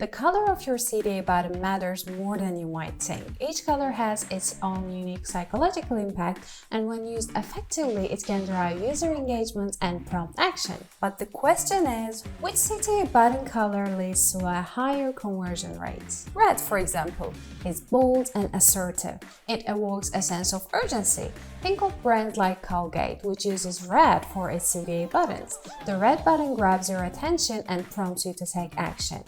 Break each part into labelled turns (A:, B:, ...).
A: The color of your CTA button matters more than you might think. Each color has its own unique psychological impact, and when used effectively, it can drive user engagement and prompt action. But the question is, which CTA button color leads to a higher conversion rate? Red, for example, is bold and assertive. It evokes a sense of urgency. Think of brands like Colgate, which uses red for its CTA buttons. The red button grabs your attention and prompts you to take action.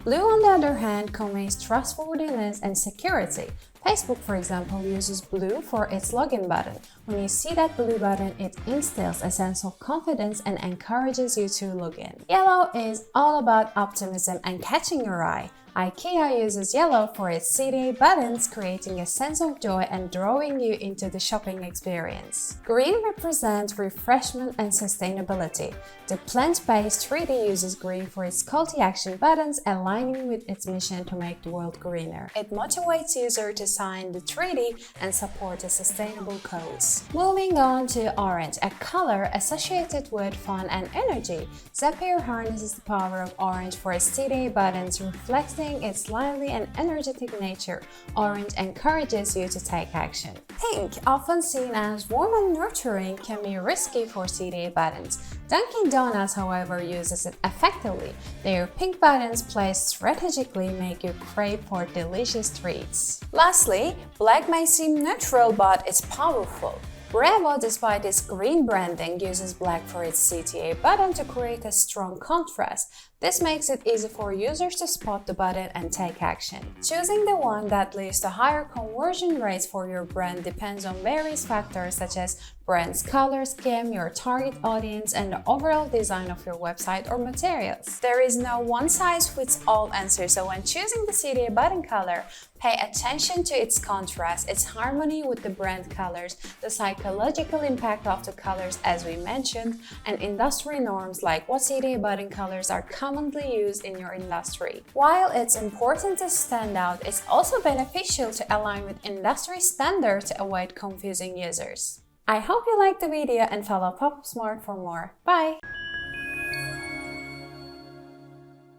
A: Blue, on the other hand, conveys trustworthiness and security. Facebook, for example, uses blue for its login button. When you see that blue button, it instills a sense of confidence and encourages you to log in. Yellow is all about optimism and catching your eye. IKEA uses yellow for its CTA buttons, creating a sense of joy and drawing you into the shopping experience. Green represents refreshment and sustainability. The plant-based 3D uses green for its call to action buttons, aligning with its mission to make the world greener. It motivates users to sign the 3D and support the sustainable cause. Moving on to orange, a color associated with fun and energy. Zapier harnesses the power of orange for its CTA buttons, reflecting its lively and energetic nature. Orange encourages you to take action. Pink, often seen as warm and nurturing, can be risky for CTA buttons. Dunkin' Donuts, however, uses it effectively. Their pink buttons placed strategically make you crave for delicious treats. Lastly, black may seem neutral, but it's powerful. Bravo, despite its green branding, uses black for its CTA button to create a strong contrast. This makes it easy for users to spot the button and take action. Choosing the one that leads to higher conversion rates for your brand depends on various factors such as brand's color scheme, your target audience, and the overall design of your website or materials. There is no one-size-fits-all answer, so when choosing the CTA button color, pay attention to its contrast, its harmony with the brand colors, the psychological impact of the colors as we mentioned, and industry norms like what CTA button colors are commonly used in your industry. While it's important to stand out, it's also beneficial to align with industry standards to avoid confusing users. I hope you liked the video and follow Pop-Up Smart for more. Bye!